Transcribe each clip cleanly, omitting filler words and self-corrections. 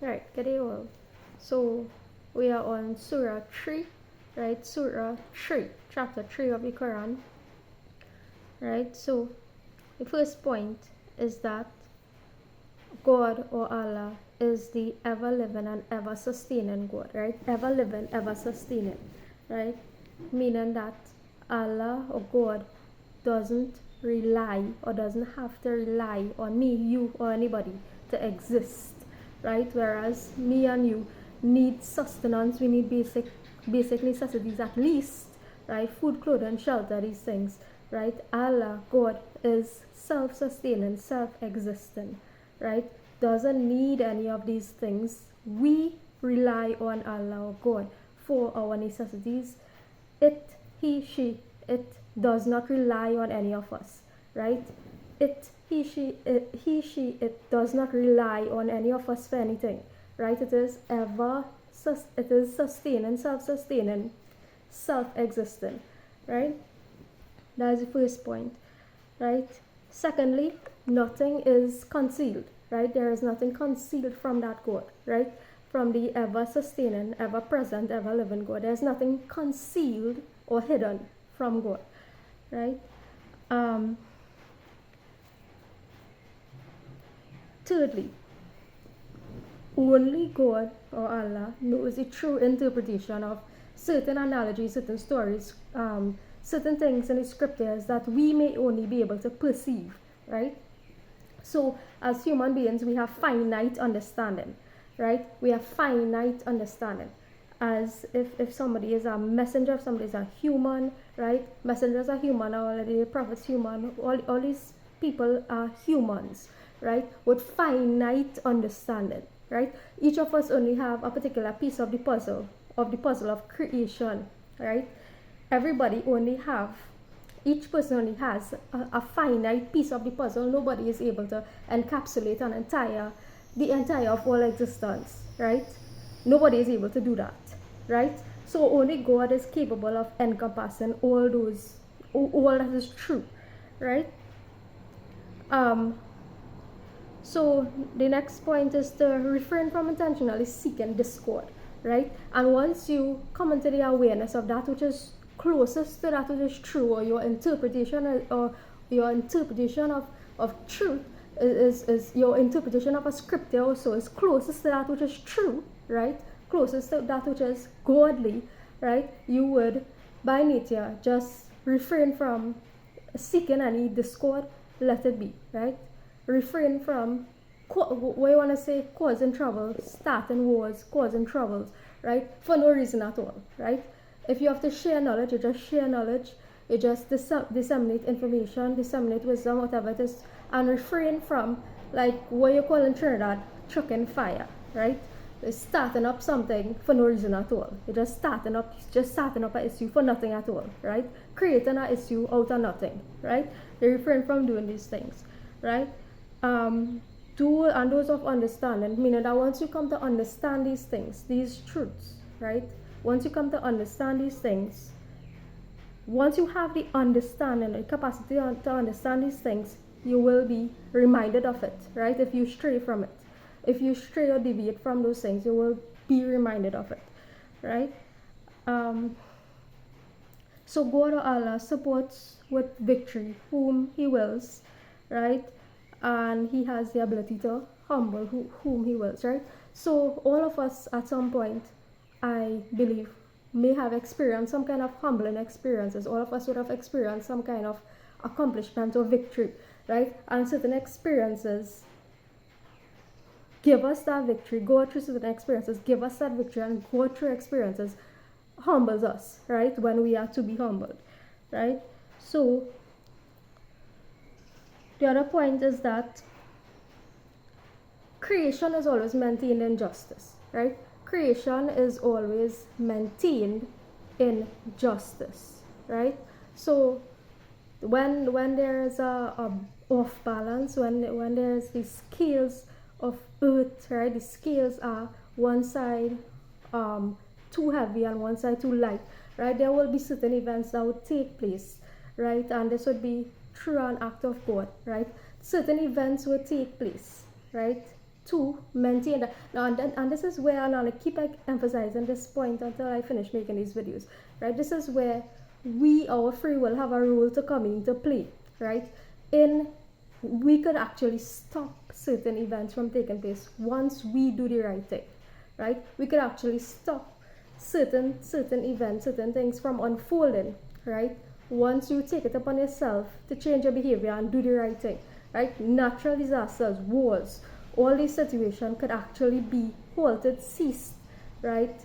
Right, good day all. So we are on Surah 3, right? Surah 3, chapter 3 of the Quran, right? So the first point is that God or Allah is the ever living and ever sustaining God, right? Ever living, ever sustaining, right? Meaning that Allah or God doesn't rely or doesn't have to rely on me, you, or anybody to exist, right? Whereas me and you need sustenance, we need basic necessities at least, right? Food, clothing, shelter, these things, right? Allah, God, is self-sustaining, self-existent, right? Doesn't need any of these things. We rely on Allah or God for our necessities. It does not rely on any of us, right? It does not rely on any of us for anything, right? It is sustaining, self-sustaining, self-existent, right? That is the first point, right? Secondly, nothing is concealed, right? There is nothing concealed from that God, right? From the ever-sustaining, ever-present, ever-living God. There's nothing concealed or hidden from God, right? Thirdly, only God or Allah knows the true interpretation of certain analogies, certain stories, certain things in the scriptures that we may only be able to perceive, right? So as human beings, we have finite understanding, right? We have finite understanding. As if somebody is a messenger, if somebody is a human, right? Messengers are human, already prophets human, all these people are humans, right? With finite understanding, right? Each of us only have a particular piece of the puzzle of creation, right? Everybody only have Each person only has a finite piece of the puzzle. Nobody is able to encapsulate the entire of all existence, right? Nobody is able to do that, right? So only God is capable of encompassing all that is true, right? So the next point is to refrain from intentionally seeking discord, right? And once you come into the awareness of that which is closest to that which is true, or your interpretation of truth is your interpretation of a scripture also is closest to that which is true, right? Closest to that which is godly, right? You would by nature just refrain from seeking any discord, let it be, right? Refrain from what you want to say, causing trouble, starting wars, causing troubles, right? For no reason at all, right? If you have to share knowledge, you just share knowledge, you just disseminate information, disseminate wisdom, whatever it is, and refrain from, like what you call in Trinidad, chucking fire, right? It's starting up something for no reason at all. You're just starting up an issue for nothing at all, right? Creating an issue out of nothing, right? You refrain from doing these things, right? And those of understanding, meaning that once you come to understand these things, these truths, right? Once you come to understand these things, once you have the understanding, the capacity to understand these things, you will be reminded of it, right? If you stray from it, if you stray or deviate from those things, you will be reminded of it, right? So God or Allah supports with victory whom He wills, right? And He has the ability to humble whom He wills, right? So all of us at some point, I believe, may have experienced some kind of humbling experiences. All of us would have experienced some kind of accomplishment or victory, right? And certain experiences give us that victory, go through certain experiences, give us that victory, and go through experiences humbles us, right? When we are to be humbled, right? So the other point is that creation is always maintained in justice, right? Creation is always maintained in justice, right? So when there's a off balance, when there's the scales of earth, right? The scales are one side too heavy and one side too light, right? There will be certain events that would take place, right? And this would be through an act of God, right? Certain events will take place, right? to maintain that. Now, and this is where, and I'll keep emphasizing this point until I finish making these videos, right? This is where our free will, have a role to come into play, right? We could actually stop certain events from taking place once we do the right thing, right? We could actually stop certain events, certain things from unfolding, right? Once you take it upon yourself to change your behavior and do the right thing, right? Natural disasters, wars, all these situations could actually be halted, ceased, right?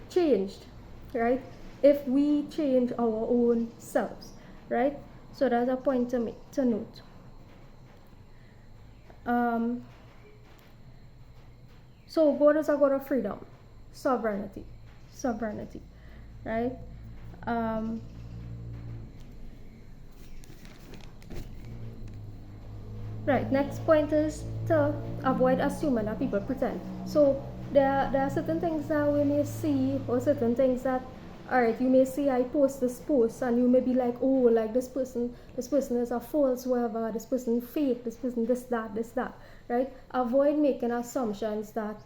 Changed, right? If we change our own selves, right? So that's a point to note. So God is a God of freedom, sovereignty, right? Right, next point is to avoid assuming that people pretend. So there are certain things that we may see, or certain things that, alright, you may see I post this post and you may be like, oh, like this person is a false, whatever, this person fake, this person this, that, right? Avoid making assumptions that,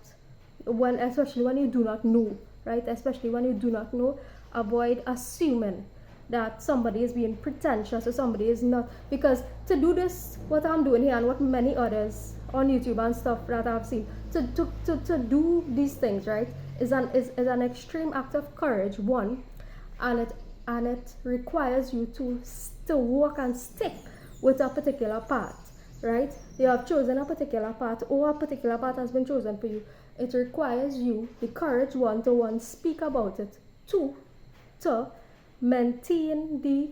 especially when you do not know, right? Especially when you do not know, avoid assuming that somebody is being pretentious or somebody is not, because to do this, what I'm doing here and what many others on YouTube and stuff that I've seen, to do these things, right, is an extreme act of courage, one, and it requires you to walk and stick with a particular path, right? You have chosen a particular path, or a particular path has been chosen for you. It requires you the courage, one, to speak about it, two, to maintain the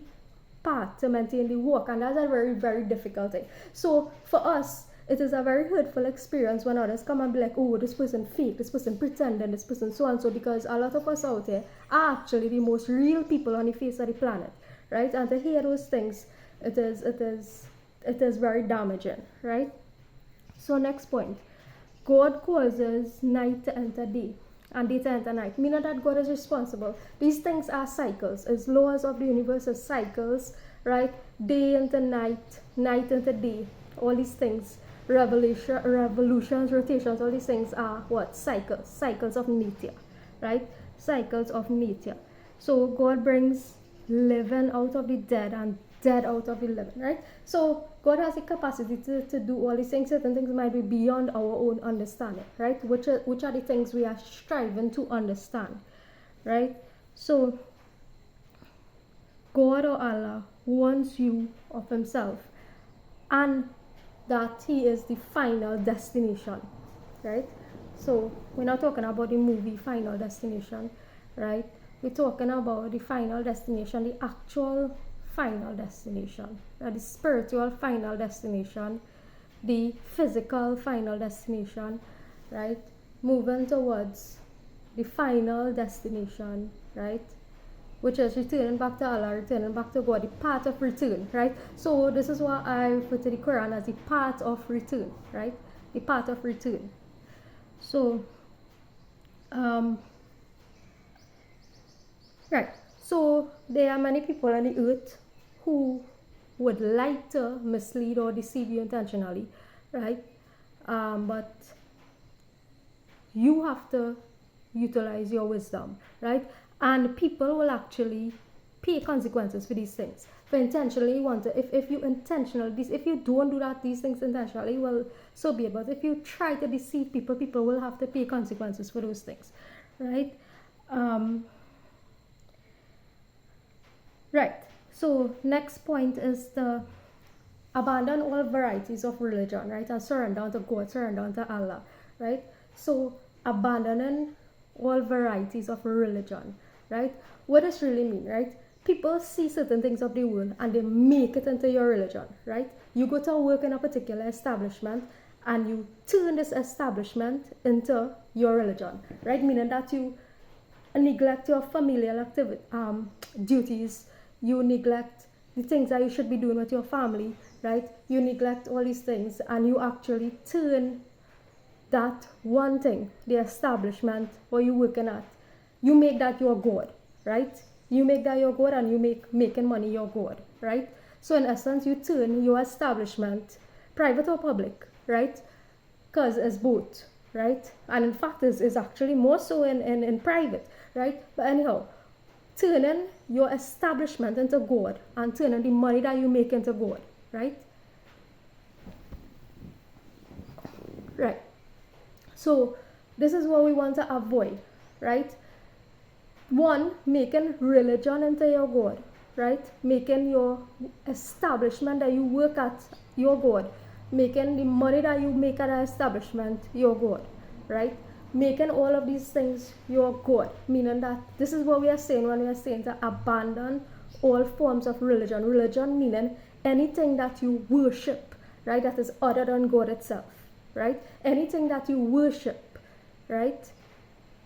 path, to maintain the walk, and that's a very, very difficult thing. So for us, it is a very hurtful experience when others come and be like, oh, this person fake, this person pretending, this person so and so, because a lot of us out there are actually the most real people on the face of the planet, right? And to hear those things, it is very damaging, right? So next point, God causes night to enter day and day to enter night, meaning that God is responsible. These things are cycles. As laws of the universe are cycles, right? Day into night, night into day. All these things, revolutions, rotations, all these things are what? Cycles of nature, right? Cycles of nature. So God brings living out of the dead and dead out of the living, right? So God has the capacity to do all these things. Certain things might be beyond our own understanding, right? Which are the things we are striving to understand, right? So God or Allah warns you of himself, and that he is the final destination, right? So we're not talking about the movie Final Destination, right? We're talking about the final destination, the actual final destination, the spiritual final destination, the physical final destination, right? Moving towards the final destination, right? Which is returning back to Allah, returning back to God, the path of return, right? So this is why I refer to the Quran as the path of return, right? The path of return. So, right. So there are many people on the earth who would like to mislead or deceive you intentionally, right? But you have to utilize your wisdom, right? And people will actually pay consequences for these things. For intentionally want to, if you if you don't do these things intentionally, well, so be it. But if you try to deceive people, people will have to pay consequences for those things, right? Right. So next point is to abandon all varieties of religion, right? And surrender unto God, surrender unto Allah, right? So abandoning all varieties of religion, right? What does really mean, right? People see certain things of the world and they make it into your religion, right? You go to work in a particular establishment and you turn this establishment into your religion, right? Meaning that you neglect your familial duties, you neglect the things that you should be doing with your family, right? You neglect all these things and you actually turn that one thing, the establishment where you're working at, you make that your God, right? You make that your God and you making money your God, right? So in essence, you turn your establishment, private or public, right? because it's both, right? And in fact, is actually more so in private, right? But anyhow, turning your establishment into God and turning the money that you make into God, right? Right. So this is what we want to avoid, right? One, making religion into your God, right? Making your establishment that you work at your God, making the money that you make at that establishment your God, right? Making all of these things your God, meaning that this is what we are saying when we are saying to abandon all forms of religion. Religion meaning anything that you worship, right, that is other than God itself, right? Anything that you worship, right?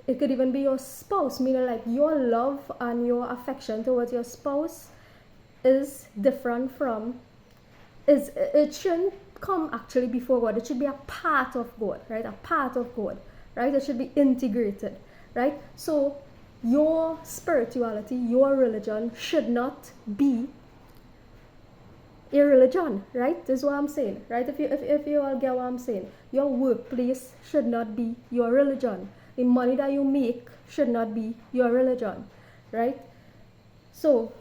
It could even be your spouse, meaning like your love and your affection towards your spouse is different from, it shouldn't come actually before God. It should be a part of God, right? A part of God, right? It should be integrated, right? So your spirituality, your religion should not be a religion, right? This is what I'm saying, right? If you all get what I'm saying, your workplace should not be your religion. The money that you make should not be your religion, right? So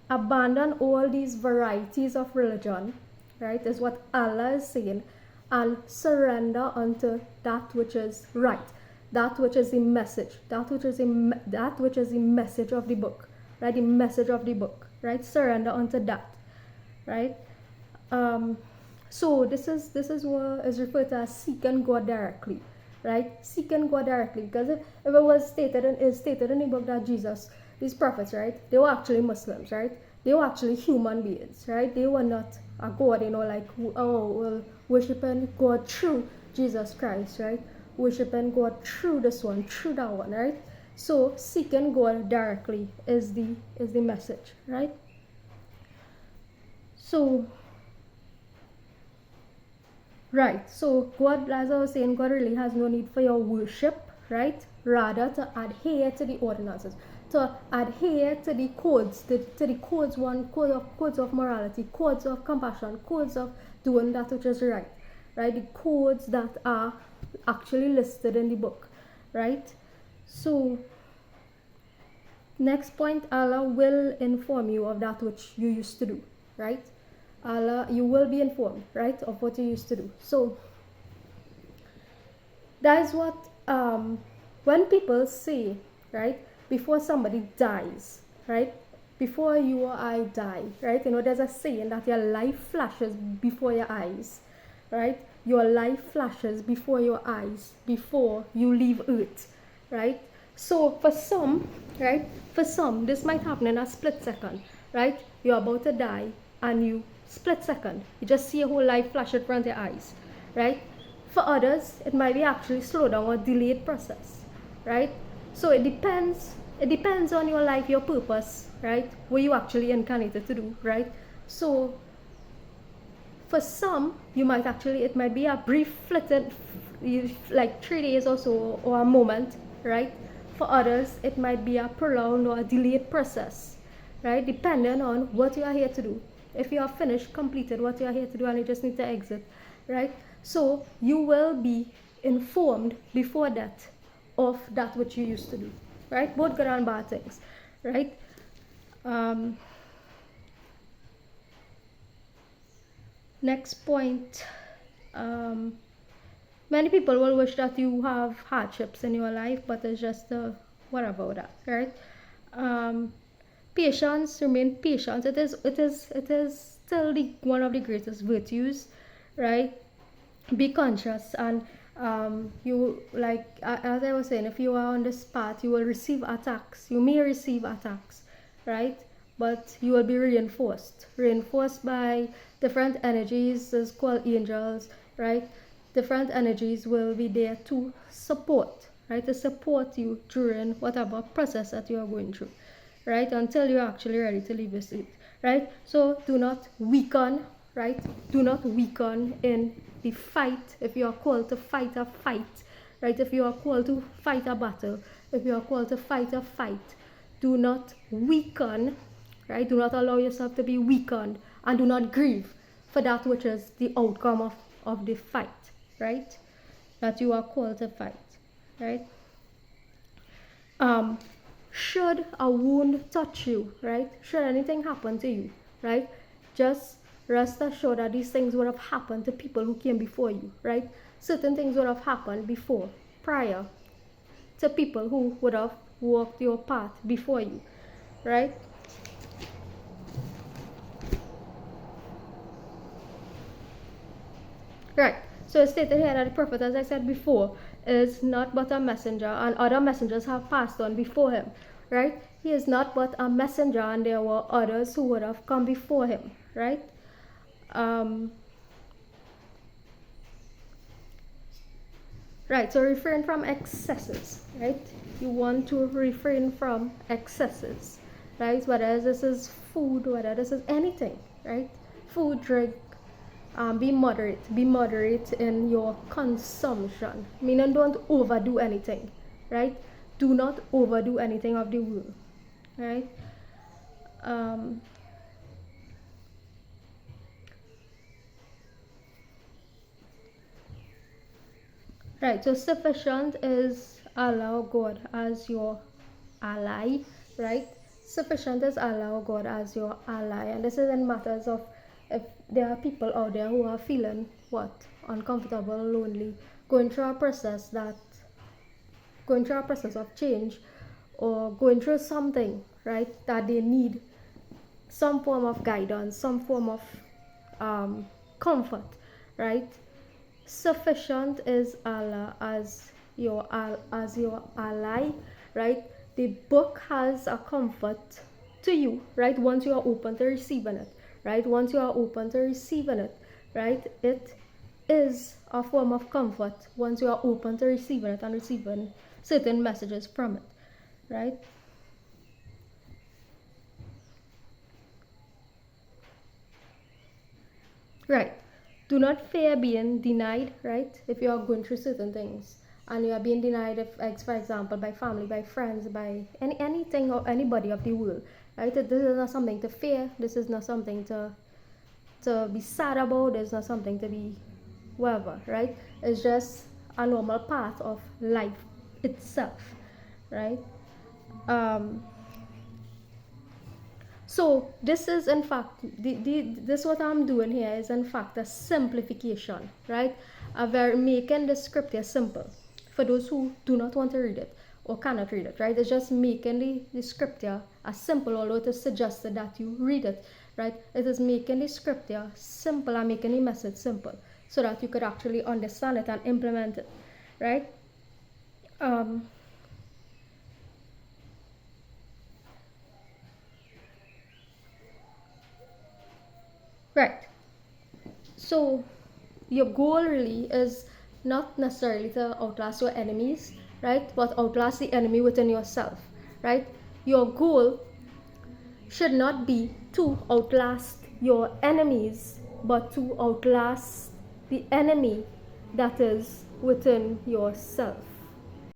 abandon all these varieties of religion, right, is what Allah is saying, and surrender unto that which is right, that which is the message, that which is the message of the book, right? The message of the book, right? Surrender unto that, right? So this is what is referred to as seeking God directly, right? Seeking God directly, because if it was stated in the book that Jesus, these prophets, right, they were actually Muslims, right? They were actually human beings, right? They were not a God, like, oh, well, worshiping God through Jesus Christ, right? Worshiping God through this one, through that one, right? So seeking God directly is the message, right? So right, so God, as I was saying, God really has no need for your worship, right? Rather to adhere to the ordinances, to adhere to the codes, to the codes, codes of morality, codes of compassion, codes of doing that which is right, right? The codes that are actually listed in the book, right? So next point, Allah will inform you of that which you used to do, right? Allah, you will be informed, right, of what you used to do. So that is what when people say, right, before somebody dies, right, before you or I die, right, there's a saying that your life flashes before your eyes, right? Your life flashes before your eyes before you leave earth, right? So for some, right, this might happen in a split second, right? You're about to die and you split second, you just see a whole life flash in front of your eyes, right? For others, it might be actually slow down or delayed process, right? So it depends on your life, your purpose, right? What you actually incarnated to do, right? So for some, it might be a brief flitted, like 3 days or so, or a moment, right? For others, it might be a prolonged or a delayed process, right? Depending on what you are here to do. If you have finished, completed what you are here to do and you just need to exit, right? So you will be informed before that of that which you used to do, right? Both good and bad things, right? Next point, many people will wish that you have hardships in your life, but it's just what about that, right? Patience, remain patient. It is still one of the greatest virtues, right? Be conscious, and you, like as I was saying, if you are on this path, you will receive attacks. You may receive attacks, right? But you will be reinforced by different energies. It's called angels, right? Different energies will be there to support, right? To support you during whatever process that you are going through, right? Until you're actually ready to leave this earth, right? So do not weaken, right? Do not weaken in the fight. If you are called to fight a fight, right? If you are called to fight a battle, if you are called to fight a fight, do not weaken, right? Do not allow yourself to be weakened, and do not grieve for that which is the outcome of the fight, right? That you are called to fight, right? Should a wound touch you, right? Should anything happen to you, right? Just rest assured that these things would have happened to people who came before you, right? Certain things would have happened before, prior to people who would have walked your path before you, right? Right. So it's stated here that the prophet, as I said before, is not but a messenger, and other messengers have passed on before him, right? He is not but a messenger, and there were others who would have come before him, right? Right, so refrain from excesses, right? You want to refrain from excesses, right? Whether this is food, whether this is anything, right? Food, drink, be moderate in your consumption, meaning don't overdo anything, right? Do not overdo anything of the world, right? Right, so sufficient is allow God as your ally, right? Sufficient is allow God as your ally, and this is in matters of if there are people out there who are feeling what uncomfortable, lonely, going through a process of change, or going through something, right, that they need some form of guidance, some form of comfort, right? Sufficient is Allah as your ally, right? The book has a comfort to you, right? Once you are open to receiving it, right? Once you are open to receiving it, right? It is a form of comfort once you are open to receiving it and receiving certain messages from it, right? Right. Do not fear being denied, right? If you are going through certain things and you are being denied, if, for example, by family, by friends, by anything or anybody of the world, right? This is not something to fear. This is not something to be sad about. It's not something to be whatever, right? It's just a normal part of life itself, right? So this is in fact, this what I'm doing here is in fact a simplification, right? Making the scripture simple for those who do not want to read it or cannot read it, right? It's just making the scripture as simple, although it is suggested that you read it, right? It is making the scripture simple and making the message simple so that you could actually understand it and implement it, right? Right. So your goal really is not necessarily to outlast your enemies, right? But outlast the enemy within yourself, right? Your goal should not be to outlast your enemies, but to outlast the enemy that is within yourself.